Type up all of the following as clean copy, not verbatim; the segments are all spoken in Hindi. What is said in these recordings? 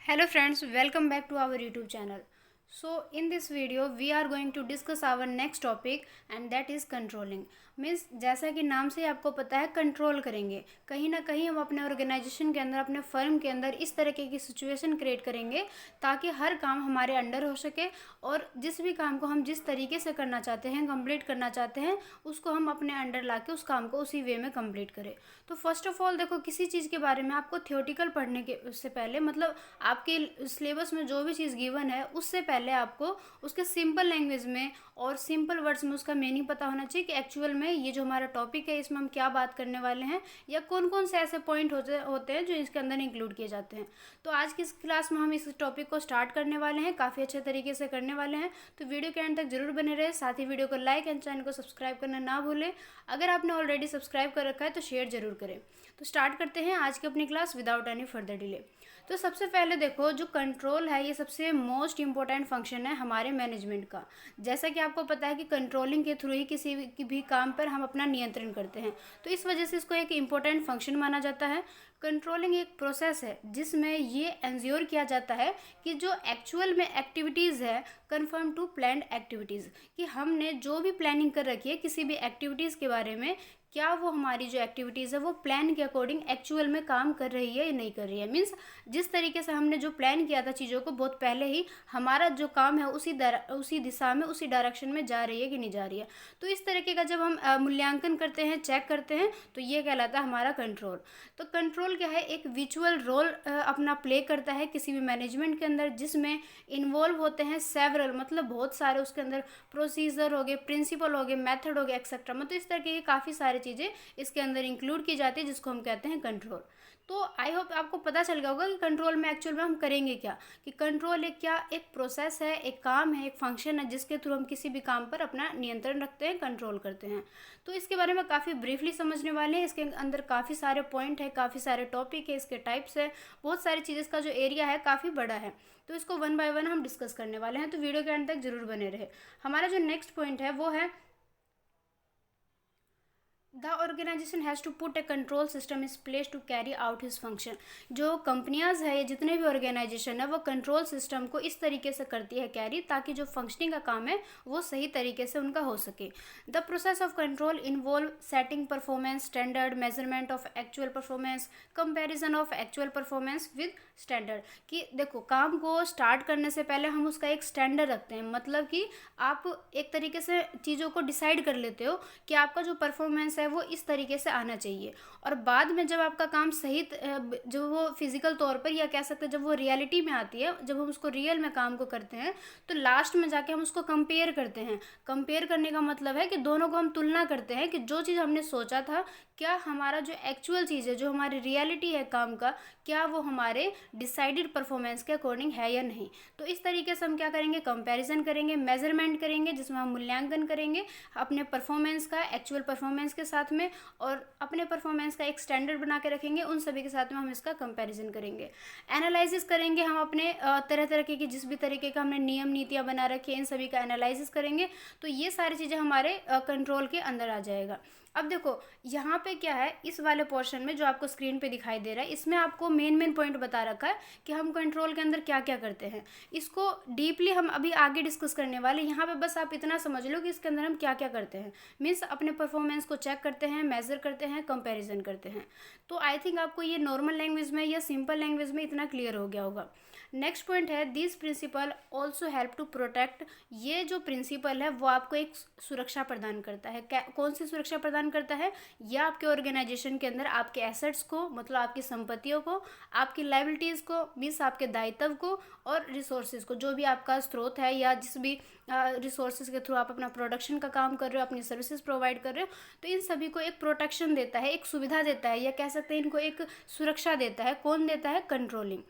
Hello friends, welcome back to our YouTube channel. So in this video we are going to discuss our next topic and that is controlling. Means जैसा कि नाम से आपको पता है कंट्रोल करेंगे, कहीं ना कहीं हम अपने ऑर्गेनाइजेशन के अंदर अपने फर्म के अंदर इस तरीके की सिचुएशन क्रिएट करेंगे ताकि हर काम हमारे अंडर हो सके और जिस भी काम को हम जिस तरीके से करना चाहते हैं, कंप्लीट करना चाहते हैं, उसको हम अपने अंडर ला के उस काम को उसी वे में कंप्लीट करें। तो फर्स्ट ऑफ ऑल देखो, किसी चीज़ के बारे में आपको थियोटिकल पढ़ने के उससे पहले मतलब आपके सिलेबस में जो भी चीज़ गिवन है उससे पहले आपको उसके सिंपल लैंग्वेज में और सिंपल वर्ड्स में उसका मीनिंग पता होना चाहिए कि एक्चुअल में ये जो हमारा टॉपिक है इसमें हम क्या बात करने वाले हैं या कौन कौन से ऐसे पॉइंट होते हैं जो इसके अंदर इंक्लूड किए जाते हैं। तो आज की इस क्लास में हम इस टॉपिक को स्टार्ट करने वाले हैं, काफ़ी अच्छे तरीके से करने वाले हैं। तो वीडियो के एंड तक जरूर बने रहे, साथ ही वीडियो को लाइक एंड चैनल को सब्सक्राइब करना ना भूलें। अगर आपने ऑलरेडी सब्सक्राइब कर रखा है तो शेयर जरूर करें। तो स्टार्ट करते हैं आज की अपनी class without any further delay. तो सबसे पहले देखो, जो कंट्रोल है ये सबसे मोस्ट इम्पोर्टेंट फंक्शन है हमारे मैनेजमेंट का। जैसा कि आपको पता है कि कंट्रोलिंग के थ्रू ही किसी भी काम पर हम अपना नियंत्रण करते हैं, तो इस वजह से इसको एक इम्पोर्टेंट फंक्शन माना जाता है। कंट्रोलिंग एक प्रोसेस है जिसमें ये एंश्योर किया जाता है कि जो एक्चुअल में एक्टिविटीज़ है कन्फर्म टू प्लान्ड एक्टिविटीज़, कि हमने जो भी प्लानिंग कर रखी है किसी भी एक्टिविटीज़ के बारे में, क्या वो हमारी जो एक्टिविटीज़ है वो प्लान के अकॉर्डिंग एक्चुअल में काम कर रही है या नहीं कर रही है। मीन्स जिस तरीके से हमने जो प्लान किया था चीज़ों को बहुत पहले ही, हमारा जो काम है उसी दिशा में उसी डायरेक्शन में जा रही है कि नहीं जा रही है। तो इस तरीके का जब हम मूल्यांकन करते हैं, चेक करते हैं, तो ये कहलाता है हमारा कंट्रोल। तो कंट्रोल क्या है, एक विचुअल रोल अपना प्ले करता है किसी भी मैनेजमेंट के अंदर, जिसमें इन्वॉल्व होते हैं सेवरल, मतलब बहुत सारे उसके अंदर प्रोसीजर हो गए, प्रिंसिपल हो गए, मेथड हो गए, एक्सेट्रा। मतलब इस तरीके की काफ़ी सारी चीज़ें इसके अंदर इंक्लूड की जाती है जिसको हम कहते हैं कंट्रोल। तो आई होप आपको पता चल गया होगा कि कंट्रोल में एक्चुअल में हम करेंगे क्या, कि कंट्रोल एक प्रोसेस है, एक काम है, एक फंक्शन है जिसके थ्रू हम किसी भी काम पर अपना नियंत्रण रखते हैं, कंट्रोल करते हैं। तो इसके बारे में काफ़ी ब्रीफली समझने वाले हैं। इसके अंदर काफ़ी सारे पॉइंट है, काफ़ी सारे टॉपिक है, इसके टाइप्स है, बहुत सारी चीज़ें, इसका जो एरिया है काफ़ी बड़ा है। तो इसको वन बाय वन हम डिस्कस करने वाले हैं, तो वीडियो के एंड तक जरूर बने रहे। हमारा जो नेक्स्ट पॉइंट है वो है the organisation has to put a control system is place to carry out his function. जो कंपनियाज है, जितने भी ऑर्गेनाइजेशन है, वो कंट्रोल सिस्टम को इस तरीके से करती है कैरी, ताकि जो फंक्शनिंग का काम है वो सही तरीके से उनका हो सके। The process of control involve setting performance standard, measurement of actual performance, comparison of actual performance with standard. कि देखो, काम को स्टार्ट करने से पहले हम उसका एक स्टैंडर्ड रखते हैं, मतलब कि आप एक तरीके से चीज़ों को डिसाइड कर लेते हो कि आपका जो परफॉर्मेंस है वो इस तरीके से आना चाहिए। और बाद में जब आपका काम सही जो वो फिजिकल तौर पर, या कह सकते हैं जब वो रियलिटी में आती है, जब हम उसको रियल में काम को करते हैं, तो लास्ट में जाके हम उसको कंपेयर करते हैं। कंपेयर करने का मतलब है कि दोनों को हम तुलना करते हैं कि जो चीज़ हमने सोचा था, क्या हमारा जो एक्चुअल चीज़ है, जो हमारी रियलिटी है काम का, क्या वो हमारे डिसाइडेड परफॉर्मेंस के अकॉर्डिंग है या नहीं। तो इस तरीके से हम क्या करेंगे, कंपैरिजन करेंगे, मेजरमेंट करेंगे, जिसमें हम मूल्यांकन करेंगे अपने परफॉर्मेंस का एक्चुअल परफॉर्मेंस के साथ में, और अपने परफॉर्मेंस का एक स्टैंडर्ड बना के रखेंगे, उन सभी के साथ में हम इसका कंपैरिजन करेंगे। एनालिसिस करेंगे हम अपने तरह तरह के जिस भी तरीके का हमने नियम नीतियाँ बना रखी हैं, इन सभी का एनालिसिस करेंगे। तो ये सारी चीज़ें हमारे कंट्रोल के अंदर आ जाएगा। अब देखो यहाँ पे क्या है, इस वाले पोर्शन में जो आपको स्क्रीन पे दिखाई दे रहा है, इसमें आपको मेन पॉइंट बता रखा है कि हम कंट्रोल के अंदर क्या क्या करते हैं। इसको डीपली हम अभी आगे डिस्कस करने वाले। यहाँ पे बस आप इतना समझ लो कि इसके अंदर हम क्या क्या करते हैं। मीन्स अपने परफॉर्मेंस को चेक करते हैं, मेजर करते हैं, कंपेरिजन करते हैं। तो आई थिंक आपको ये नॉर्मल लैंग्वेज में या सिंपल लैंग्वेज में इतना क्लियर हो गया होगा। नेक्स्ट पॉइंट है, this principle also help to protect. ये जो प्रिंसिपल है वो आपको एक सुरक्षा प्रदान करता है। कौन सी सुरक्षा प्रदान करता है? यह आपके ऑर्गेनाइजेशन के अंदर आपके एसेट्स को, मतलब आपकी संपत्तियों को, आपकी लायबिलिटीज़ को, मीन्स आपके दायित्व को, और रिसोर्सेज को, जो भी आपका स्रोत है या जिस भी रिसोर्सेज के थ्रू आप अपना प्रोडक्शन का काम कर रहे हो, अपनी सर्विसेज प्रोवाइड कर रहे हो, तो इन सभी को एक प्रोटेक्शन देता है, एक सुविधा देता है, या कह सकते हैं इनको एक सुरक्षा देता है। कौन देता है? कंट्रोलिंग।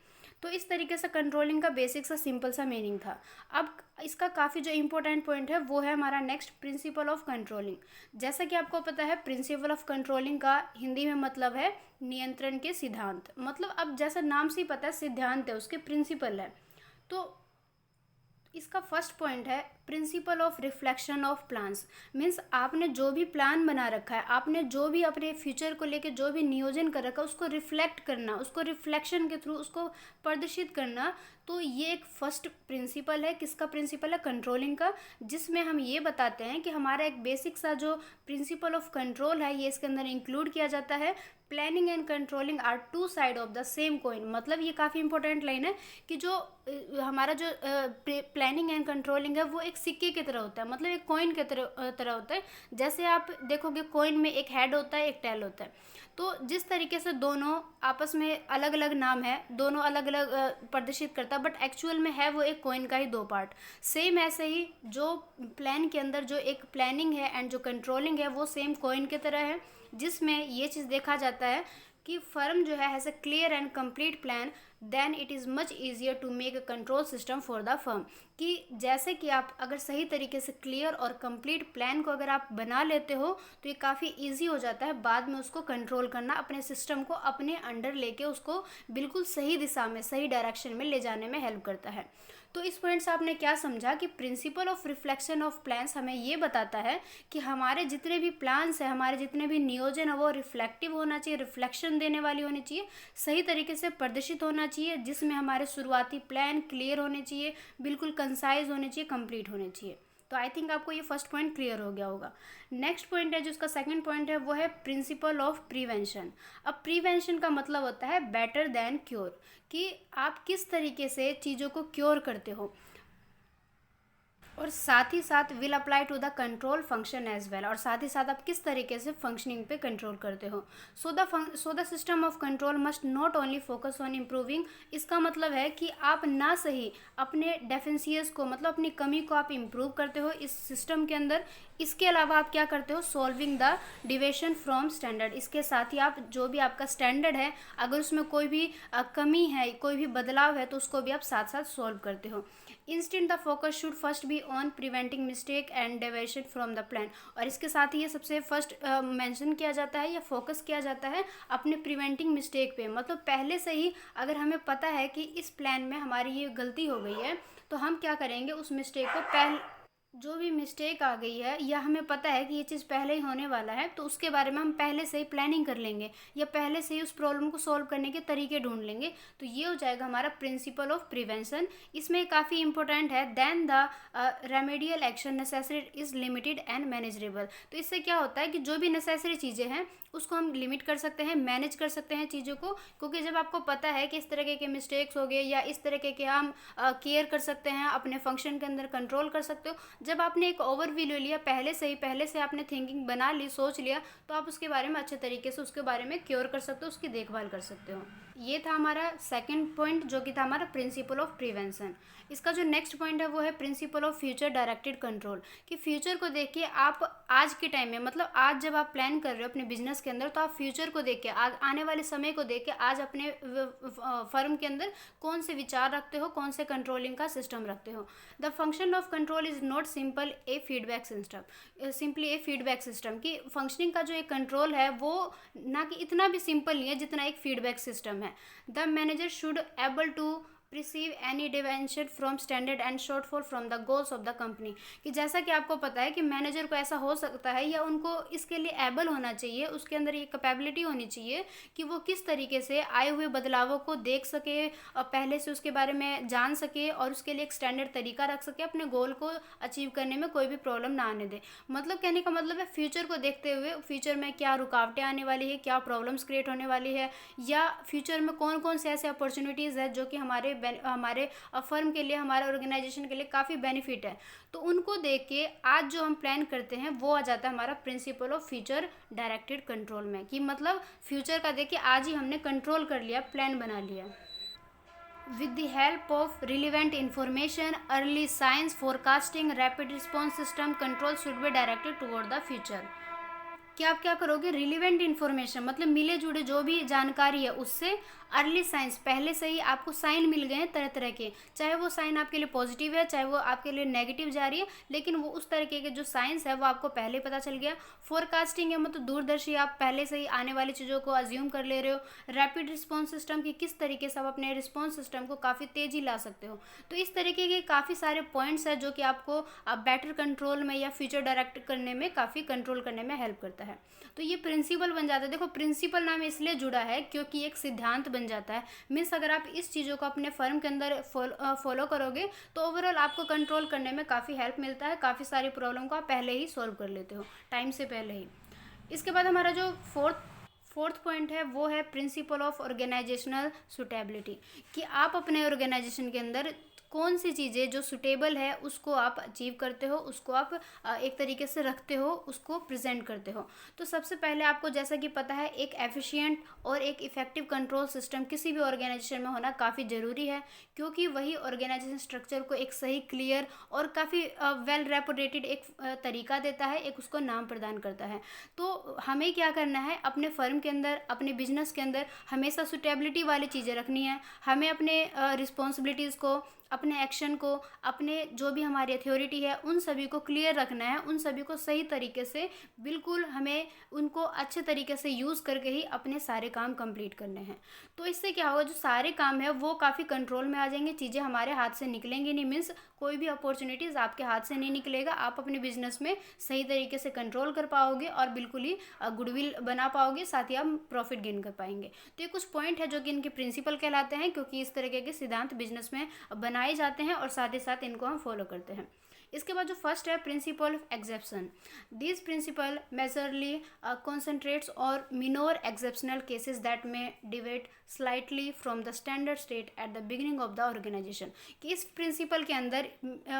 तो इस तरीके से कंट्रोलिंग का बेसिक सा सिंपल सा मीनिंग था। अब इसका काफ़ी जो इंपॉर्टेंट पॉइंट है वो है हमारा नेक्स्ट, प्रिंसिपल ऑफ कंट्रोलिंग। जैसा कि आपको पता है, प्रिंसिपल ऑफ कंट्रोलिंग का हिंदी में मतलब है नियंत्रण के सिद्धांत। मतलब अब जैसा नाम से ही पता है, सिद्धांत है, उसके प्रिंसिपल है। तो इसका फर्स्ट पॉइंट है principle of reflection of plans. Means आपने जो भी प्लान बना रखा है, आपने जो भी अपने फ्यूचर को लेके जो भी नियोजन कर रखा है, उसको रिफ्लेक्ट करना, उसको रिफ्लेक्शन के थ्रू उसको प्रदर्शित करना। तो ये एक फर्स्ट प्रिंसिपल है। किसका प्रिंसिपल है? कंट्रोलिंग का, जिसमें हम ये बताते हैं कि हमारा एक बेसिक सा जो प्रिंसिपल ऑफ कंट्रोल है ये इसके अंदर इंक्लूड किया जाता है। Planning and controlling are two side of the same coin. मतलब ये काफ़ी इंपॉर्टेंट लाइन है कि जो हमारा जो प्लानिंग एंड कंट्रोलिंग है वो एक सिक्के की तरह होता है, मतलब एक कॉइन की तरह होता है। जैसे आप देखोगे कॉइन में एक हेड होता है, एक टेल होता है। तो जिस तरीके से दोनों आपस में अलग अलग नाम है, दोनों अलग अलग प्रदर्शित करता है, बट एक्चुअल में है वो एक कॉइन का ही दो पार्ट। सेम ऐसे ही जो प्लान के अंदर जो एक प्लानिंग है एंड जो कंट्रोलिंग है वो सेम कॉइन की तरह है, जिसमें ये चीज़ देखा जाता है कि फर्म जो है has a clear and complete plan, then it is much easier to make a control system for the firm. कि जैसे कि आप अगर सही तरीके से क्लियर और कंप्लीट प्लान को अगर आप बना लेते हो तो ये काफ़ी इजी हो जाता है बाद में उसको कंट्रोल करना, अपने सिस्टम को अपने अंडर लेके उसको बिल्कुल सही दिशा में, सही डायरेक्शन में ले जाने में हेल्प करता है। तो इस पॉइंट से आपने क्या समझा कि principle of reflection of plans हमें ये बताता है कि हमारे जितने भी प्लान्स हैं, हमारे जितने भी नियोजन है वो रिफ्लेक्टिव होना चाहिए, रिफ्लेक्शन देने वाली होनी चाहिए, सही तरीके से प्रदर्शित होना चाहिए, जिसमें हमारे शुरुआती प्लान क्लियर होने चाहिए, बिल्कुल कंसाइज होने चाहिए, कंप्लीट होने चाहिए। तो आई थिंक आपको ये फर्स्ट पॉइंट क्लियर हो गया होगा। नेक्स्ट पॉइंट है जो उसका सेकंड पॉइंट है वो है प्रिंसिपल ऑफ प्रिवेंशन। अब प्रिवेंशन का मतलब होता है बेटर देन क्योर, कि आप किस तरीके से चीज़ों को क्योर करते हो, और साथ ही साथ will apply to the control function as well, और साथ ही साथ आप किस तरीके से फंक्शनिंग पे कंट्रोल करते हो। So the system of control must not only focus on improving. इसका मतलब है कि आप ना सही अपने डेफिशिएंस को, मतलब अपनी कमी को आप इम्प्रूव करते हो इस सिस्टम के अंदर। इसके अलावा आप क्या करते हो? Solving the deviation from standard. इसके साथ ही आप जो भी आपका स्टैंडर्ड है, अगर उसमें कोई भी कमी है, कोई भी बदलाव है, तो उसको भी आप साथ साथ सॉल्व करते हो। Instant the focus should first be on preventing mistake and deviation from the plan. और इसके साथ ही ये सबसे फर्स्ट मेंशन किया जाता है या फोकस किया जाता है अपने प्रिवेंटिंग मिस्टेक पे। मतलब पहले से ही अगर हमें पता है कि इस प्लान में हमारी ये गलती हो गई है तो हम क्या करेंगे, उस मिस्टेक को जो भी मिस्टेक आ गई है या हमें पता है कि ये चीज़ पहले ही होने वाला है तो उसके बारे में हम पहले से ही प्लानिंग कर लेंगे या पहले से ही उस प्रॉब्लम को सॉल्व करने के तरीके ढूंढ लेंगे। तो ये हो जाएगा हमारा प्रिंसिपल ऑफ प्रिवेंशन। इसमें काफ़ी इंपॉर्टेंट है, then the remedial action necessary is limited and manageable. तो इससे क्या होता है कि जो भी नेसेसरी चीज़ें हैं उसको हम लिमिट कर सकते हैं, मैनेज कर सकते हैं चीज़ों को, क्योंकि जब आपको पता है कि इस तरह के मिस्टेक्स हो गए या इस तरह के हम केयर कर सकते हैं, अपने फंक्शन के अंदर कंट्रोल कर सकते हो। जब आपने एक ओवरव्यू ले लिया, पहले से आपने थिंकिंग बना ली, सोच लिया, तो आप उसके बारे में अच्छे तरीके से उसके बारे में क्योर कर सकते हो, उसकी देखभाल कर सकते हो। ये था हमारा सेकंड पॉइंट जो कि था हमारा प्रिंसिपल ऑफ प्रिवेंशन। इसका जो नेक्स्ट पॉइंट है वो है principle of future directed control. कि फ्यूचर को देख के आप आज के टाइम में, मतलब आज जब आप प्लान कर रहे हो अपने बिजनेस के अंदर, तो आप फ्यूचर को देख के, आज आने वाले समय को देख के आज अपने फर्म के अंदर कौन से विचार रखते हो, कौन से कंट्रोलिंग का सिस्टम रखते हो। The function of control is not simple A feedback system, simply A feedback system. की फंक्शनिंग का जो एक कंट्रोल है वो ना कि इतना भी सिंपल नहीं है जितना एक फीडबैक सिस्टम है। The manager should able to receive any deviation from standard and shortfall from the goals of the company. कि जैसा कि आपको पता है कि मैनेजर को ऐसा हो सकता है या उनको इसके लिए एबल होना चाहिए, उसके अंदर ये कैपेबिलिटी होनी चाहिए कि वो किस तरीके से आए हुए बदलावों को देख सके और पहले से उसके बारे में जान सके और उसके लिए एक स्टैंडर्ड तरीका रख सके, अपने गोल को अचीव करने में कोई भी प्रॉब्लम ना आने दे। मतलब कहने का मतलब है फ्यूचर को देखते हुए फ्यूचर में क्या रुकावटें आने वाली है, क्या प्रॉब्लम्स क्रिएट होने वाली है, या फ्यूचर में कौन कौन से ऐसे अपॉर्चुनिटीज़ है जो कि हमारे फर्म के लिए, हमारे ऑर्गेनाइजेशन के लिए काफ़ी बेनिफिट है। तो उनको देख के आज जो हम प्लान करते हैं वो आ जाता है हमारा principle of future directed control में। कि मतलब फ्यूचर का देख के आज ही हमने कंट्रोल कर लिया, प्लान बना लिया। With the help of relevant information, early science, forecasting, rapid response system, control should be directed toward the future. कि आप क्या करोगे, रिलीवेंट इन्फॉर्मेशन मतलब मिले जुड़े जो भी जानकारी है उससे अर्ली साइंस, पहले से ही आपको साइन मिल गए हैं तरह तरह के, चाहे वो साइन आपके लिए पॉजिटिव है चाहे वो आपके लिए नेगेटिव जा रही है, लेकिन वो उस तरीके के जो साइंस है वो आपको पहले पता चल गया। फोरकास्टिंग है मतलब दूरदर्शी, आप पहले से ही आने वाली चीज़ों को अज्यूम कर ले रहे हो। रैपिड रिस्पॉन्स सिस्टम की किस तरीके से आप अपने रिस्पॉन्स सिस्टम को काफ़ी तेज़ी ला सकते हो। तो इस तरीके के काफ़ी सारे पॉइंट्स हैं जो कि आपको बेटर कंट्रोल में या फ्यूचर डायरेक्ट करने में, काफ़ी कंट्रोल करने में हेल्प करता है। तो ये प्रिंसिपल बन जाता है। देखो प्रिंसिपल नाम इसलिए जुड़ा है क्योंकि एक सिद्धांत बन जाता है। मीन्स अगर आप इस चीज़ों को अपने फर्म के अंदर फॉलो करोगे तो ओवरऑल आपको कंट्रोल करने में काफ़ी हेल्प मिलता है। काफ़ी सारी प्रॉब्लम को आप पहले ही सॉल्व कर लेते हो, टाइम से पहले ही। इसके बाद हमारा जो फोर्थ पॉइंट है वो है प्रिंसिपल ऑफ ऑर्गेनाइजेशनल सुटेबिलिटी, कि आप अपने ऑर्गेनाइजेशन के अंदर कौन सी चीज़ें जो सुटेबल है उसको आप अचीव करते हो, उसको आप एक तरीके से रखते हो, उसको प्रेजेंट करते हो। तो सबसे पहले आपको जैसा कि पता है एक एफिशिएंट और एक इफ़ेक्टिव कंट्रोल सिस्टम किसी भी ऑर्गेनाइजेशन में होना काफ़ी ज़रूरी है, क्योंकि वही ऑर्गेनाइजेशन स्ट्रक्चर को एक सही, क्लियर और काफ़ी वेल रेपुटेटेड एक तरीका देता है, एक उसको नाम प्रदान करता है। तो हमें क्या करना है, अपने फर्म के अंदर, अपने बिजनेस के अंदर हमेशा सुटेबिलिटी वाली चीज़ें रखनी है। हमें अपने रिस्पॉन्सिबिलिटीज़ को, अपने एक्शन को, अपने जो भी हमारी अथॉरिटी है उन सभी को क्लियर रखना है, उन सभी को सही तरीके से, बिल्कुल हमें उनको अच्छे तरीके से यूज़ करके ही अपने सारे काम कंप्लीट करने हैं। तो इससे क्या होगा, जो सारे काम है वो काफ़ी कंट्रोल में आ जाएंगे, चीज़ें हमारे हाथ से निकलेंगी नहीं। मीन्स कोई भी अपॉर्चुनिटीज़ आपके हाथ से नहीं निकलेगा, आप अपने बिजनेस में सही तरीके से कंट्रोल कर पाओगे और बिल्कुल ही गुडविल बना पाओगे, साथ ही आप प्रॉफिट गेन कर पाएंगे। तो ये कुछ पॉइंट है जो कि इनके प्रिंसिपल कहलाते हैं, क्योंकि इस तरीके के सिद्धांत बिजनेस में बनाए जाते हैं और साथ ही साथ इनको हम फॉलो करते हैं। इसके बाद जो फर्स्ट है principle of exception. This principle majorly concentrates और minor exceptional cases that may deviate slightly from the standard state at the beginning of the organisation. कि इस प्रिंसिपल के अंदर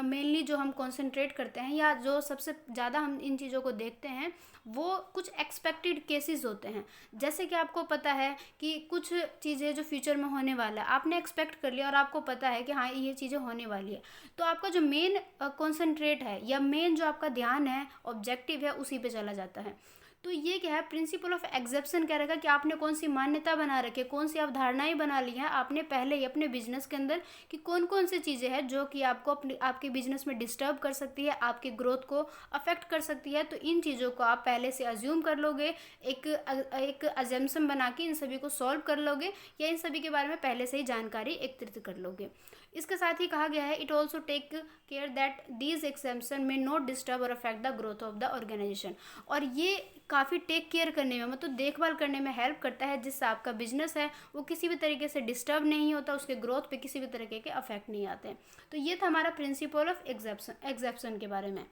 मेनली जो हम कॉन्सेंट्रेट करते हैं या जो सबसे ज़्यादा हम इन चीज़ों को देखते हैं वो कुछ एक्सपेक्टेड केसेस होते हैं। जैसे कि आपको पता है कि कुछ चीज़ें जो फ्यूचर में होने वाला है आपने एक्सपेक्ट कर लिया और आपको पता है कि हाँ ये चीज़ें होने वाली है, तो आपका जो मेन कॉन्सेंट्रेट है या मेन जो आपका ध्यान है, ऑब्जेक्टिव है, उसी पे चला जाता है। तो ये क्या है, प्रिंसिपल ऑफ एक्सेप्शन कह रखा कि आपने कौन सी मान्यता बना रखी है, कौन सी अवधारणाएं बना ली हैं आपने पहले ही अपने बिजनेस के अंदर, कि कौन कौन सी चीज़ें हैं जो कि आपको आपके बिजनेस में डिस्टर्ब कर सकती है, आपकी ग्रोथ को अफेक्ट कर सकती है। तो इन चीज़ों को आप पहले से अज्यूम कर लोगे, एक अजम्पशन बना के इन सभी को सॉल्व कर लोगे, या इन सभी के बारे में पहले से ही जानकारी एकत्रित कर लोगे। इसके साथ ही कहा गया है it also take care that these exception may not disturb और affect the growth of the organisation. और ये काफ़ी टेक केयर करने में, मतलब देखभाल करने में हेल्प करता है, जिससे आपका बिजनेस है वो किसी भी तरीके से डिस्टर्ब नहीं होता, उसके ग्रोथ पे किसी भी तरीके के अफेक्ट नहीं आते हैं। तो ये था हमारा प्रिंसिपल ऑफ एक्सेप्शन के बारे में।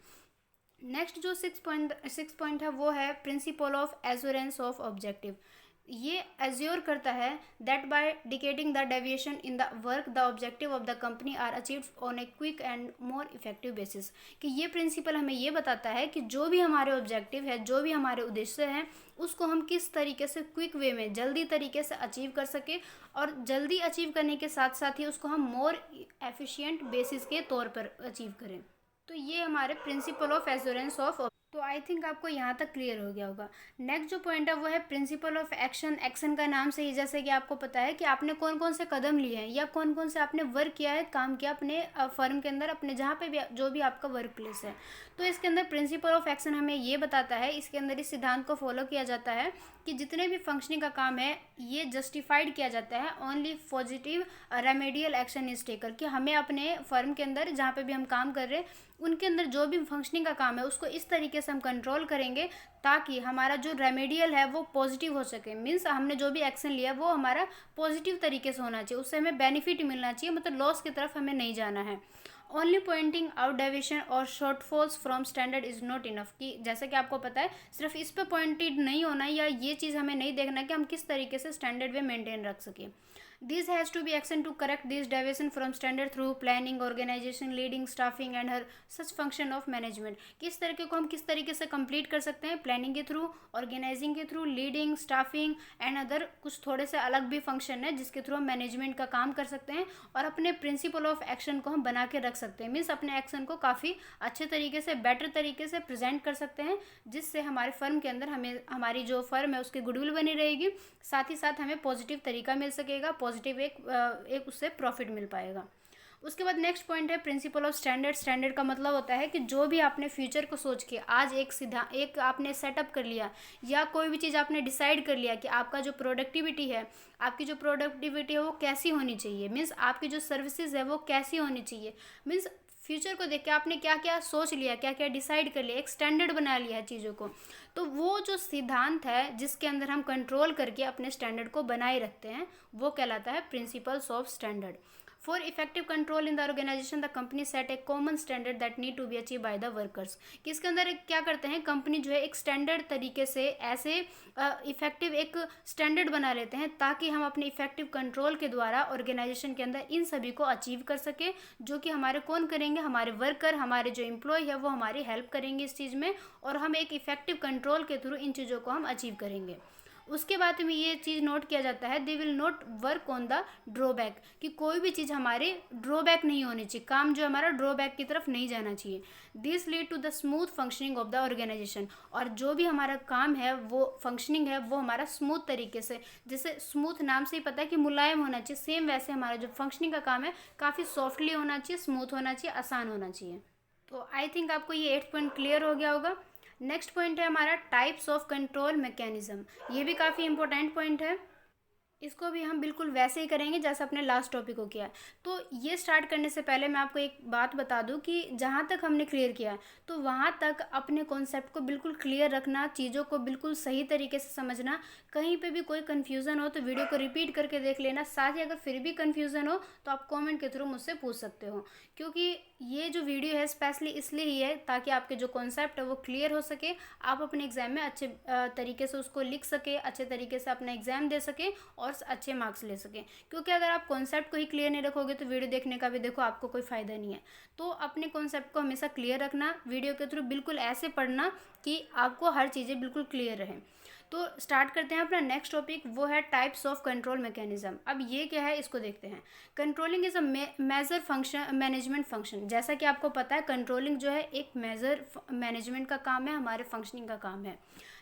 नेक्स्ट जो सिक्स पॉइंट है वो है principle of assurance of objective. ये एज्योर करता है that by detecting the deviation in the work the objective of the company are achieved on a quick and more effective basis. कि ये प्रिंसिपल हमें ये बताता है कि जो भी हमारे ऑब्जेक्टिव है, जो भी हमारे उद्देश्य हैं, उसको हम किस तरीके से क्विक वे में, जल्दी तरीके से अचीव कर सके, और जल्दी अचीव करने के साथ साथ ही उसको हम मोर एफिशिएंट बेसिस के तौर पर अचीव करें। तो ये हमारे प्रिंसिपल ऑफ एश्योरेंस ऑफ। तो आई थिंक आपको यहाँ तक क्लियर हो गया होगा। नेक्स्ट जो पॉइंट है वो है प्रिंसिपल ऑफ एक्शन। एक्शन का नाम से ही जैसे कि आपको पता है कि आपने कौन कौन से कदम लिए हैं या कौन कौन से आपने वर्क किया है, काम किया अपने फर्म के अंदर, अपने जहाँ पे भी जो भी आपका वर्क प्लेस है। तो इसके अंदर प्रिंसिपल ऑफ एक्शन हमें ये बताता है, इसके अंदर इस सिद्धांत को फॉलो किया जाता है कि जितने भी फंक्शनिंग का काम है ये जस्टिफाइड किया जाता है only positive remedial action is taken. कि हमें अपने फर्म के अंदर जहाँ पे भी हम काम कर रहे हैं उनके अंदर जो भी फंक्शनिंग का काम है उसको इस तरीके से हम कंट्रोल करेंगे ताकि हमारा जो रेमेडियल है वो पॉजिटिव हो सके। मीन्स हमने जो भी एक्शन लिया वो हमारा पॉजिटिव तरीके से होना चाहिए, उससे हमें बेनिफिट मिलना चाहिए, मतलब लॉस की तरफ हमें नहीं जाना है। ओनली पॉइंटिंग आउट डेविएशन और shortfalls from standard is not enough. कि जैसे कि आपको पता है सिर्फ इस पे पॉइंटेड नहीं होना, या ये चीज़ हमें नहीं देखना कि हम किस तरीके से स्टैंडर्ड वे मेंटेन रख सकें। This has to be action to correct this deviation from standard through planning, organisation, leading, staffing and हर सच फंक्शन ऑफ मैनेजमेंट। किस तरीके को हम किस तरीके से कंप्लीट कर सकते हैं? प्लानिंग के थ्रू, ऑर्गेनाइजिंग के through, leading, staffing and other कुछ थोड़े से अलग भी फंक्शन है जिसके थ्रू हम मैनेजमेंट का काम कर सकते हैं और अपने प्रिंसिपल ऑफ एक्शन को हम बना के रख सकते हैं। मीन्स अपने एक्शन को काफ़ी अच्छे तरीके से, बेटर तरीके से प्रेजेंट कर सकते हैं, जिससे हमारे फर्म के अंदर हमें, हमारी जो फर्म है उसकी गुडविल बनी रहेगी, साथ ही साथ हमें पॉजिटिव तरीका मिल सकेगा, पॉजिटिव एक उससे प्रॉफिट मिल पाएगा। उसके बाद नेक्स्ट पॉइंट है प्रिंसिपल ऑफ स्टैंडर्ड। स्टैंडर्ड का मतलब होता है कि जो भी आपने फ्यूचर को सोच के आज एक आपने सेटअप कर लिया या कोई भी चीज़ आपने डिसाइड कर लिया कि आपका जो प्रोडक्टिविटी है, आपकी जो प्रोडक्टिविटी है वो कैसी होनी चाहिए, मीन्स आपकी जो सर्विसेज है वो कैसी होनी चाहिए, मीन्स फ्यूचर को देख के आपने क्या क्या सोच लिया, क्या क्या डिसाइड कर लिया, एक स्टैंडर्ड बना लिया है चीज़ों को। तो वो जो सिद्धांत है जिसके अंदर हम कंट्रोल करके अपने स्टैंडर्ड को बनाए रखते हैं वो कहलाता है principles of standard. For effective control in the organisation the company set a common standard that need to be achieve by the workers. कि इसके अंदर क्या करते हैं, कंपनी जो है एक स्टैंडर्ड तरीके से ऐसे इफेक्टिव एक स्टैंडर्ड बना लेते हैं ताकि हम अपने इफेक्टिव कंट्रोल के द्वारा ऑर्गेनाइजेशन के अंदर इन सभी को अचीव कर सके, जो कि हमारे कौन करेंगे, हमारे वर्कर, हमारे जो एम्प्लॉय है वो हमारी हेल्प करेंगे इस चीज़ में, और हम एक इफेक्टिव कंट्रोल के थ्रू इन चीज़ों को हम अचीव करेंगे। उसके बाद में ये चीज़ नोट किया जाता है, they will not work on the drawback, कि कोई भी चीज़ हमारे ड्रॉबैक नहीं होनी चाहिए, काम जो हमारा ड्रॉबैक की तरफ नहीं जाना चाहिए। This lead to the smooth functioning of the organisation, और जो भी हमारा काम है वो फंक्शनिंग है वो हमारा स्मूथ तरीके से, जैसे स्मूथ नाम से ही पता है कि मुलायम होना चाहिए, सेम वैसे हमारा जो फंक्शनिंग का काम है काफ़ी सॉफ्टली होना चाहिए, स्मूथ होना चाहिए, आसान होना चाहिए। तो आई थिंक आपको ये 8 पॉइंट क्लियर हो गया होगा। नेक्स्ट पॉइंट है हमारा टाइप्स ऑफ कंट्रोल मैकेनिज्म। ये भी काफ़ी इंपॉर्टेंट पॉइंट है, इसको भी हम बिल्कुल वैसे ही करेंगे जैसे अपने लास्ट टॉपिक को किया है। तो ये स्टार्ट करने से पहले मैं आपको एक बात बता दूं कि जहाँ तक हमने क्लियर किया है तो वहाँ तक अपने कॉन्सेप्ट को बिल्कुल क्लियर रखना, चीज़ों को बिल्कुल सही तरीके से समझना, कहीं पे भी कोई कन्फ्यूज़न हो तो वीडियो को रिपीट करके देख लेना। साथ ही अगर फिर भी कन्फ्यूज़न हो तो आप कॉमेंट के थ्रू मुझसे पूछ सकते हो, क्योंकि ये जो वीडियो है स्पेशली इसलिए ही है ताकि आपके जो कॉन्सेप्ट है वो क्लियर हो सके, आप अपने एग्ज़ाम में अच्छे तरीके से उसको लिख सके, अच्छे तरीके से अपना एग्ज़ाम दे सके और अच्छे मार्क्स ले सकें। क्योंकि अगर आप कॉन्सेप्ट को ही क्लियर नहीं रखोगे तो वीडियो देखने का भी देखो आपको कोई फ़ायदा नहीं है। तो अपने कॉन्सेप्ट को हमेशा क्लियर रखना, वीडियो के थ्रू बिल्कुल ऐसे पढ़ना कि आपको हर चीज़ें बिल्कुल क्लियर रहें। तो स्टार्ट करते हैं अपना नेक्स्ट टॉपिक, वो है टाइप्स ऑफ कंट्रोल मैकेनिज्म। अब ये क्या है इसको देखते हैं। Controlling is a major function, management function. जैसा कि आपको पता है कंट्रोलिंग जो है एक मेजर मैनेजमेंट का काम है, हमारे फंक्शनिंग का काम है।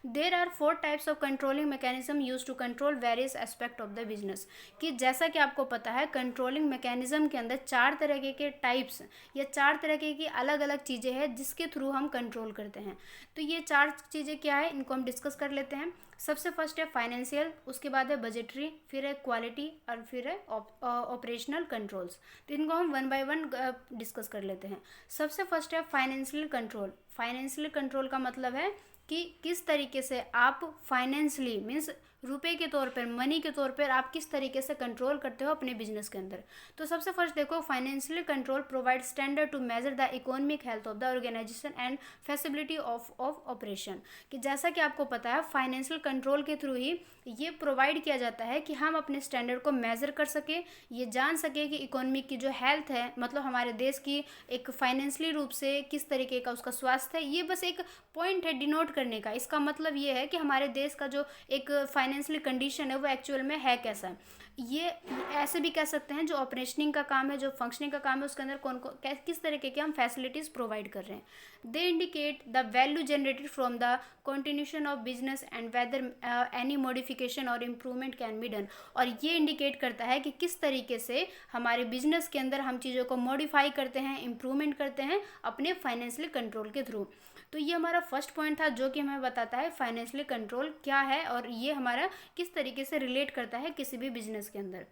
There are 4 types of controlling mechanism use to control various aspect of the business. कि जैसा कि आपको पता है कंट्रोलिंग मैकेनिज्म के अंदर 4 तरह के टाइप्स या 4 तरह की अलग अलग चीज़ें हैं जिसके थ्रू हम कंट्रोल करते हैं। तो ये 4 चीज़ें क्या है इनको हम डिस्कस कर लेते हैं। सबसे फर्स्ट है फाइनेंशियल, उसके बाद है बजटरी, फिर है क्वालिटी और फिर है ऑपरेशनल कंट्रोल्स। तो इनको हम वन बाय वन डिस्कस कर लेते हैं। सबसे फर्स्ट है फाइनेंशियल कंट्रोल। फाइनेंशियल कंट्रोल का मतलब है कि किस तरीके से आप फाइनेंशियली मीन्स रुपए के तौर पर, मनी के तौर पर आप किस तरीके से कंट्रोल करते हो अपने बिजनेस के अंदर। तो सबसे फर्स्ट देखो, financial control provide standard to measure the economic health of the organisation and facility of operation. कि जैसा कि आपको पता है फाइनेंशियल कंट्रोल के थ्रू ही ये प्रोवाइड किया जाता है कि हम अपने स्टैंडर्ड को मेज़र कर सके, ये जान सके कि इकोनॉमिक की जो हेल्थ है, मतलब हमारे देश की एक फाइनेंशियली रूप से किस तरीके का उसका स्वास्थ्य है। ये बस एक पॉइंट है डिनोट करने का। इसका मतलब ये है कि हमारे देश का जो एक फाइनेंशियल कंडीशन है वो एक्चुअल में है कैसा। ये ऐसे भी कह सकते हैं जो ऑपरेशनिंग का काम है, जो फंक्शनिंग का काम है, उसके अंदर कौन कौन किस तरीके के हम फैसिलिटीज़ प्रोवाइड कर रहे हैं। They indicate the value generated from the continuation of business and whether any modification और इम्प्रूवमेंट कैन बी डन। और ये इंडिकेट करता है कि किस तरीके से हमारे बिजनेस के अंदर हम चीज़ों को मॉडिफाई करते हैं, इम्प्रूवमेंट करते हैं अपने फाइनेंशियल कंट्रोल के थ्रू। तो ये हमारा फर्स्ट पॉइंट था जो कि हमें बताता है फाइनेंशियल कंट्रोल क्या है और ये हमारा किस तरीके से रिलेट करता है किसी भी बिजनेस के अंदर।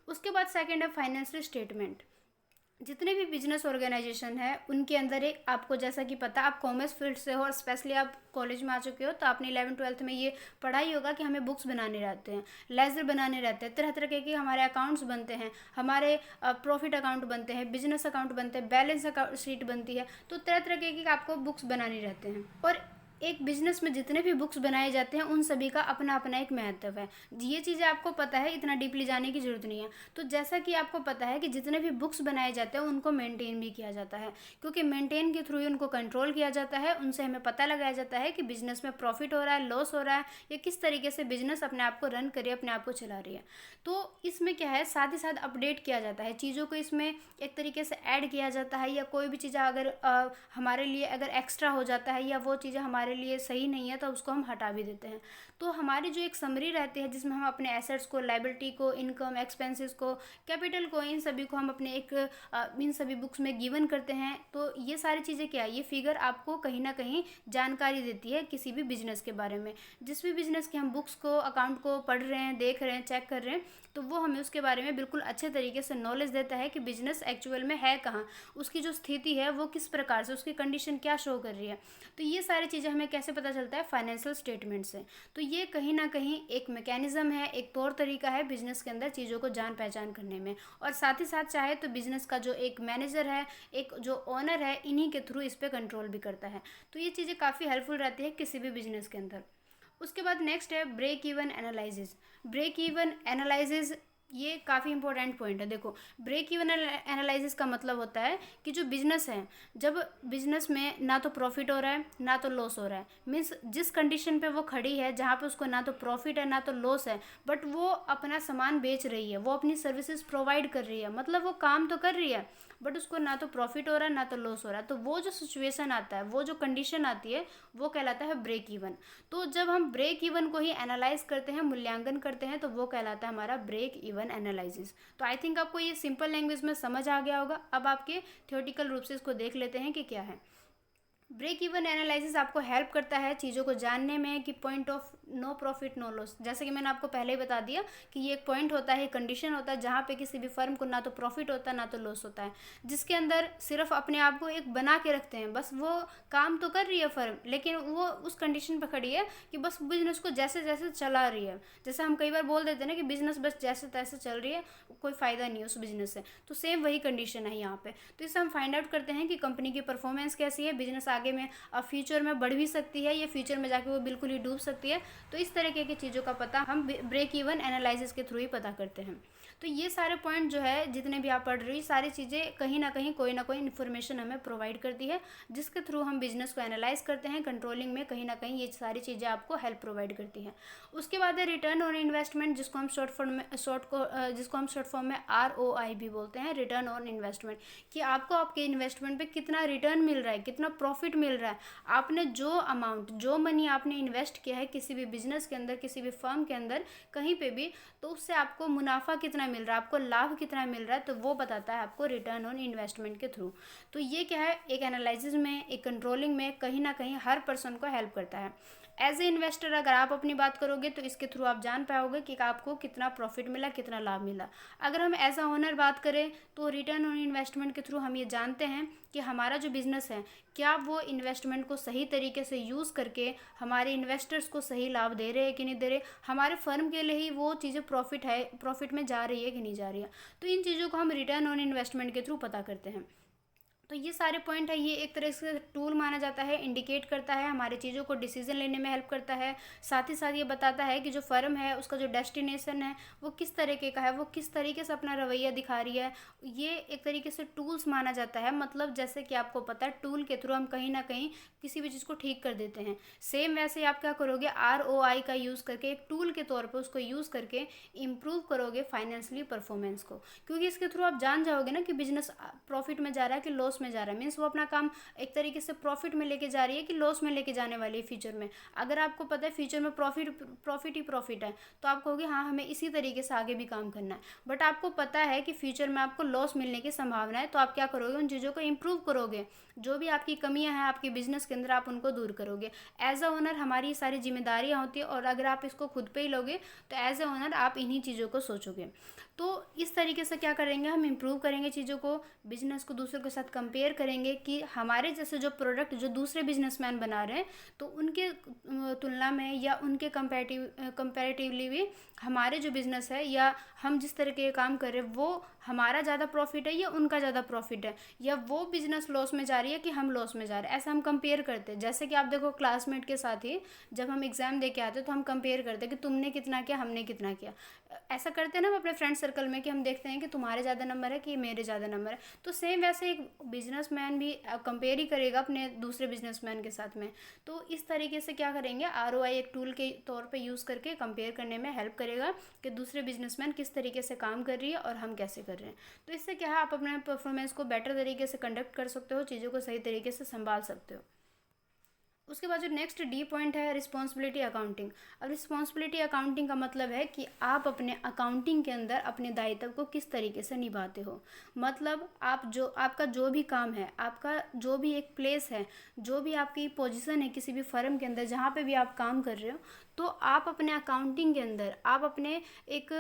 उसके बाद सेकंड है फाइनेंशियल स्टेटमेंट। जितने भी बिजनेस ऑर्गेनाइजेशन है उनके अंदर एक, आपको जैसा कि पता आप कॉमर्स फील्ड से हो और स्पेशली आप कॉलेज में आ चुके हो तो आपने 11th-12th में ये पढ़ाई होगा कि हमें बुक्स बनाने रहते हैं, लेजर बनाने रहते हैं, तरह तरह के हमारे अकाउंट्स बनते हैं, हमारे प्रॉफिट अकाउंट बनते हैं, बिजनेस अकाउंट बनते हैं, बैलेंस शीट बनती है। तो तरह तरह के आपको बुक्स बनाने रहते हैं। और एक बिजनेस में जितने भी बुक्स बनाए जाते हैं उन सभी का अपना अपना एक महत्व है। ये चीज़ें आपको पता है, इतना डीपली जाने की ज़रूरत नहीं है। तो जैसा कि आपको पता है कि जितने भी बुक्स बनाए जाते हैं उनको मेंटेन भी किया जाता है, क्योंकि मेंटेन के थ्रू ही उनको कंट्रोल किया जाता है। उनसे हमें पता लगाया जाता है कि बिजनेस में प्रॉफिट हो रहा है, लॉस हो रहा है, या किस तरीके से बिजनेस अपने आप को रन कर रही है, अपने आप को चला रही है। तो इसमें क्या है, साथ ही साथ अपडेट किया जाता है चीज़ों को, इसमें एक तरीके से ऐड किया जाता है, या कोई भी चीज़ अगर हमारे लिए अगर एक्स्ट्रा हो जाता है या वो चीज़ें हमारे लिए सही नहीं है तो उसको हम हटा भी देते हैं। तो हमारी जो एक समरी रहती है जिसमें हम अपने एसेट्स को, लायबिलिटी को, इनकम, एक्सपेंसेस को, कैपिटल को, इन सभी को हम अपने एक इन सभी बुक्स में गिवन करते हैं। तो ये सारी चीज़ें क्या है, ये फिगर आपको कहीं ना कहीं जानकारी देती है किसी भी बिजनेस के बारे में। जिस भी बिजनेस के हम बुक्स को, अकाउंट को पढ़ रहे हैं, देख रहे हैं, चेक कर रहे हैं, तो वो हमें उसके बारे में बिल्कुल अच्छे तरीके से नॉलेज देता है कि बिजनेस एक्चुअल में है कहाँ, उसकी जो स्थिति है वो किस प्रकार से, उसकी कंडीशन क्या शो कर रही है। तो ये सारी चीज़ें हमें कैसे पता चलता है, फाइनेंशियल स्टेटमेंट से। तो ये कहीं ना कहीं एक मैकेनिज्म है, एक तौर तरीका है बिजनेस के अंदर चीज़ों को जान पहचान करने में। और साथ ही साथ चाहे तो बिजनेस का जो एक मैनेजर है, एक जो ओनर है, इन्हीं के थ्रू इस पर कंट्रोल भी करता है। तो ये चीज़ें काफ़ी हेल्पफुल रहती है किसी भी बिजनेस के अंदर। उसके बाद नेक्स्ट है break even analysis. Break even analysis ये काफ़ी इंपॉर्टेंट पॉइंट है। देखो, ब्रेक इवन एनालिसिस का मतलब होता है कि जो बिजनेस है, जब बिजनेस में ना तो प्रॉफिट हो रहा है ना तो लॉस हो रहा है, मीन्स जिस कंडीशन पे वो खड़ी है जहाँ पे उसको ना तो प्रॉफिट है ना तो लॉस है, बट वो अपना सामान बेच रही है, वो अपनी सर्विसेज प्रोवाइड कर रही है, मतलब वो काम तो कर रही है बट उसको ना तो प्रॉफिट हो रहा है ना तो लॉस हो रहा है, तो वो जो सिचुएशन आता है, वो जो कंडीशन आती है, वो कहलाता है ब्रेक इवन। तो जब हम ब्रेक इवन को ही एनालाइज करते हैं, मूल्यांकन करते हैं, तो वो कहलाता है हमारा ब्रेक इवन एनालिसिस। तो आई थिंक आपको ये सिंपल लैंग्वेज में समझ आ गया होगा। अब आपके थ्योरेटिकल रूप से इसको देख लेते हैं कि क्या है। ब्रेक इवन एनालिसिस आपको हेल्प करता है चीज़ों को जानने में कि point of no profit no loss. जैसे कि मैंने आपको पहले ही बता दिया कि ये एक पॉइंट होता है, कंडीशन होता है जहाँ पे किसी भी फर्म को ना तो प्रॉफिट होता है ना तो लॉस होता है, जिसके अंदर सिर्फ अपने आप को एक बना के रखते हैं। बस वो काम तो कर रही है फर्म, लेकिन वो उस कंडीशन पर खड़ी है कि बस बिजनेस को जैसे जैसे चला रही है। जैसे हम कई बार बोल देते हैं ना कि बिजनेस बस जैसे तैसे चल रही है, कोई फ़ायदा नहीं है उस बिजनेस से, तो सेम वही कंडीशन है यहाँ पे। तो इससे हम फाइंड आउट करते हैं कि कंपनी की परफॉर्मेंस कैसी है, बिजनेस आगे में अब फ्यूचर में बढ़ भी सकती है या फ्यूचर में जाके वो बिल्कुल ही डूब सकती है। तो इस तरीके की चीज़ों का पता हम ब्रेक इवन एनालिसिस के थ्रू ही पता करते हैं। तो ये सारे पॉइंट जो है, जितने भी आप पढ़ रही, सारी चीज़ें कहीं ना कहीं कोई ना कोई इन्फॉर्मेशन हमें प्रोवाइड करती है, जिसके थ्रू हम बिजनेस को एनालाइज करते हैं। कंट्रोलिंग में कहीं ना कहीं ये सारी चीज़ें आपको हेल्प प्रोवाइड करती हैं। उसके बाद है रिटर्न ऑन इन्वेस्टमेंट, जिसको हम शॉर्ट फॉर्म में ROI भी बोलते हैं, रिटर्न ऑन इन्वेस्टमेंट। कि आपको आपके इन्वेस्टमेंट पे कितना रिटर्न मिल रहा है, कितना प्रॉफिट मिल रहा है। आपने जो अमाउंट, जो मनी आपने इन्वेस्ट किया है किसी भी बिजनेस के अंदर, किसी भी फर्म के अंदर, कहीं पे भी, तो उससे आपको मुनाफा कितना मिल रहा है, आपको लाभ कितना मिल रहा है, तो वो बताता है आपको रिटर्न ऑन इन्वेस्टमेंट के थ्रू। तो ये क्या है, एक एनालिसिस में, एक कंट्रोलिंग में कहीं ना कहीं हर पर्सन को हेल्प करता है। एज ए इन्वेस्टर अगर आप अपनी बात करोगे तो इसके थ्रू आप जान पाओगे कि आपको कितना प्रॉफिट मिला, कितना लाभ मिला। अगर हम एज अ ओनर बात करें तो रिटर्न ऑन इन्वेस्टमेंट के थ्रू हम ये जानते हैं कि हमारा जो बिजनेस है, क्या वो इन्वेस्टमेंट को सही तरीके से यूज़ करके हमारे इन्वेस्टर्स को सही लाभ दे रहे हैं कि नहीं दे रहे, हमारे फर्म के लिए ही वो चीज़ें प्रॉफिट में जा रही है कि नहीं जा रही है। तो इन चीज़ों को हम रिटर्न ऑन इन्वेस्टमेंट के थ्रू पता करते हैं। तो ये सारे पॉइंट है, ये एक तरह से टूल माना जाता है, इंडिकेट करता है, हमारे चीज़ों को डिसीजन लेने में हेल्प करता है। साथ ही साथ ये बताता है कि जो फर्म है उसका जो डेस्टिनेशन है वो किस तरीके का है, वो किस तरीके से अपना रवैया दिखा रही है। ये एक तरीके से टूल्स माना जाता है। मतलब जैसे कि आपको पता है, टूल के थ्रू हम कहीं ना कहीं किसी भी चीज़ को ठीक कर देते हैं। सेम वैसे आप क्या करोगे, ROI का यूज़ करके, एक टूल के तौर पर उसको यूज़ करके इम्प्रूव करोगे फाइनेंशियली परफॉर्मेंस को। क्योंकि इसके थ्रू आप जान जाओगे ना कि बिजनेस प्रॉफिट में जा रहा है कि लॉस में जा रहा है। मीन्स वो अपना काम एक तरीके से प्रॉफिट में लेके जा रही है कि लॉस में लेके जाने वाली है फ्यूचर में। अगर आपको पता है फ्यूचर में प्रॉफिट है, तो आप कहोगे हाँ हमें इसी तरीके से आगे भी काम करना है। बट आपको पता है कि फ्यूचर में आपको लॉस मिलने की संभावना है, तो आप क्या करोगे, उन चीज़ों को इम्प्रूव करोगे। जो भी आपकी कमियां हैं आपके बिजनेस के अंदर, आप उनको दूर करोगे। एज अ ओनर हमारी सारी जिम्मेदारियां होती है, और अगर आप इसको खुद पे ही लोगे तो एज अ ओनर आप इन्हीं चीज़ों को सोचोगे। तो इस तरीके से क्या करेंगे, हम इम्प्रूव करेंगे चीज़ों को, बिजनेस को दूसरों के साथ कंपेयर करेंगे कि हमारे जैसे जो प्रोडक्ट जो दूसरे बिजनेसमैन बना रहे हैं तो उनके तुलना में या उनके कंपैरेटिवली भी हमारे जो बिज़नेस है या हम जिस तरह के काम कर रहे हैं वो हमारा ज़्यादा प्रॉफिट है या उनका ज़्यादा प्रॉफिट है, या वो बिज़नेस लॉस में जा रही है कि हम लॉस में जा रहे हैं, ऐसा हम कंपेयर करते हैं। जैसे कि आप देखो क्लासमेट के साथ ही जब हम एग्ज़ाम दे के आते हैं तो हम कंपेयर करते हैं कि तुमने कितना किया, हमने कितना किया। ऐसा करते हैं ना हम अपने फ्रेंड सर्कल में कि हम देखते हैं कि तुम्हारे ज़्यादा नंबर है कि मेरे ज़्यादा नंबर है। तो सेम वैसे एक बिजनेसमैन भी कंपेयर ही करेगा अपने दूसरे बिजनेसमैन के साथ में। तो इस तरीके से क्या करेंगे, ROI एक टूल के तौर पे यूज़ करके कंपेयर करने में हेल्प करेगा कि दूसरे बिजनेसमैन किस तरीके से काम कर रही है और हम कैसे कर रहे हैं। तो इससे क्या है, आप अपने परफॉर्मेंस को बेटर तरीके से कंडक्ट कर सकते हो, चीज़ों को सही तरीके से संभाल सकते हो। उसके बाद जो नेक्स्ट डी पॉइंट है रिस्पॉन्सिबिलिटी अकाउंटिंग। अब रिस्पॉन्सिबिलिटी अकाउंटिंग का मतलब है कि आप अपने अकाउंटिंग के अंदर अपने दायित्व को किस तरीके से निभाते हो। मतलब आपका जो भी काम है, आपका जो भी एक प्लेस है, जो भी आपकी पोजीशन है किसी भी फर्म के अंदर जहाँ पे भी आप काम कर रहे हो, तो आप अपने अकाउंटिंग के अंदर आप अपने एक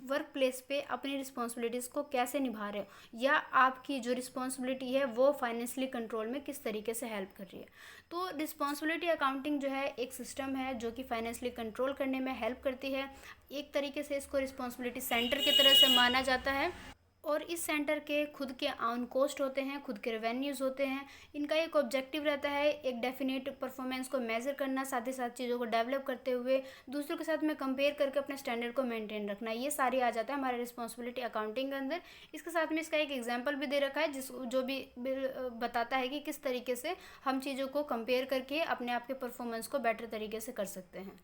वर्क प्लेस पे अपनी रिस्पॉन्सिबिलिटीज़ को कैसे निभा रहे हो, या आपकी जो रिस्पॉन्सिबिलिटी है वो फाइनेंशियली कंट्रोल में किस तरीके से हेल्प कर रही है। तो रिस्पॉन्सिबिलिटी अकाउंटिंग जो है एक सिस्टम है जो कि फाइनेंशियली कंट्रोल करने में हेल्प करती है। एक तरीके से इसको रिस्पॉन्सिबिलिटी सेंटर की तरह से माना जाता है, और इस सेंटर के खुद के ऑन कॉस्ट होते हैं, खुद के रेवेन्यूज़ होते हैं। इनका एक ऑब्जेक्टिव रहता है एक डेफिनेट परफॉर्मेंस को मेज़र करना, साथ ही साथ चीज़ों को डेवलप करते हुए दूसरों के साथ में कंपेयर करके अपने स्टैंडर्ड को मेंटेन रखना। ये सारी आ जाता है हमारे रिस्पॉन्सिबिलिटी अकाउंटिंग के अंदर। इसके साथ में इसका एक एग्जाम्पल भी दे रखा है जो भी बताता है कि किस तरीके से हम चीज़ों को कंपेयर करके अपने आप के परफॉर्मेंस को बेटर तरीके से कर सकते हैं।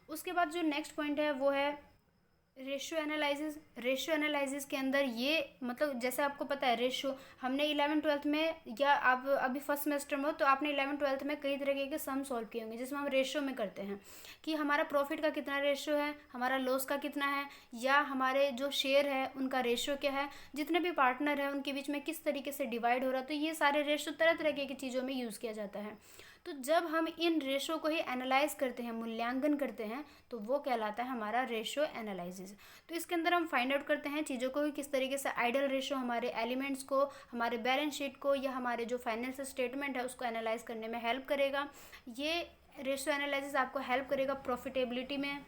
उसके बाद जो नेक्स्ट पॉइंट है वो है रेशियो एनालिसिस। रेशियो एनालिसिस के अंदर ये मतलब जैसे आपको पता है रेशियो, हमने 11th-12th में, या आप अभी फर्स्ट सेमेस्टर में हो तो आपने 11th-12th में कई तरह के सम सॉल्व किए होंगे जिसमें हम रेशियो में करते हैं कि हमारा प्रॉफिट का कितना रेशियो है, हमारा लॉस का कितना है, या हमारे जो शेयर है उनका रेशियो क्या है, जितने भी पार्टनर है उनके बीच में किस तरीके से डिवाइड हो रहा है। तो ये सारे रेशियो तरह तरह की चीज़ों में यूज़ किया जाता है। तो जब हम इन रेशो को ही एनालाइज करते हैं, मूल्यांकन करते हैं, तो वो कहलाता है हमारा रेशो एनालिसिस। तो इसके अंदर हम फाइंड आउट करते हैं चीज़ों को कि किस तरीके से आइडल रेशो हमारे एलिमेंट्स को, हमारे बैलेंस शीट को, या हमारे जो फाइनेंशियल स्टेटमेंट है उसको एनालाइज करने में हेल्प करेगा। ये रेशो एनालिसिस आपको हेल्प करेगा प्रॉफिटेबिलिटी में,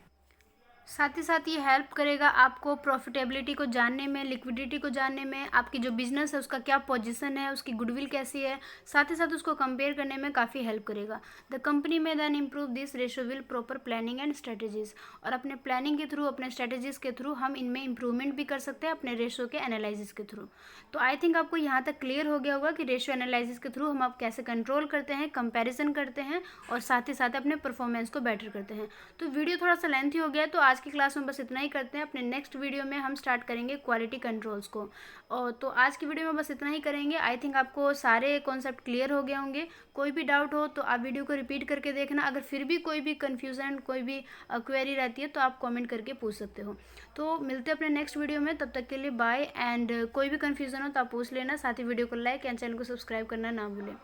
साथ ही साथ ये हेल्प करेगा आपको प्रॉफिटेबिलिटी को जानने में, लिक्विडिटी को जानने में, आपकी जो बिज़नेस है उसका क्या पोजीशन है, उसकी गुडविल कैसी है, साथ ही साथ उसको कंपेयर करने में काफ़ी हेल्प करेगा। The company may then improve this ratio will proper planning and strategies. और अपने प्लानिंग के थ्रू, अपने स्ट्रेटजीज़ के थ्रू हम इनमें इम्प्रूवमेंट भी कर सकते हैं अपने रेशो के एनालिसिस के थ्रू। तो आई थिंक आपको यहाँ तक क्लियर हो गया होगा कि रेशो एनालिसिस के थ्रू हम आप कैसे कंट्रोल करते हैं, कंपेरिजन करते हैं, और साथ ही साथ अपने परफॉर्मेंस को बेटर करते हैं। तो वीडियो थोड़ा सा लेंथी हो गया, तो आज की क्लास में बस इतना ही करते हैं। अपने नेक्स्ट वीडियो में हम स्टार्ट करेंगे क्वालिटी कंट्रोल्स को। और तो आज की वीडियो में बस इतना ही करेंगे। आई थिंक आपको सारे कॉन्सेप्ट क्लियर हो गए होंगे। कोई भी डाउट हो तो आप वीडियो को रिपीट करके देखना। अगर फिर भी कोई भी कन्फ्यूज़न, कोई भी क्वेरी रहती है तो आप कमेंट करके पूछ सकते हो। तो मिलते हैं अपने नेक्स्ट वीडियो में, तब तक के लिए बाय। एंड कोई भी कन्फ्यूज़न हो तो आप पूछ लेना। साथ ही वीडियो को लाइक एंड चैनल को सब्सक्राइब करना ना भूलें।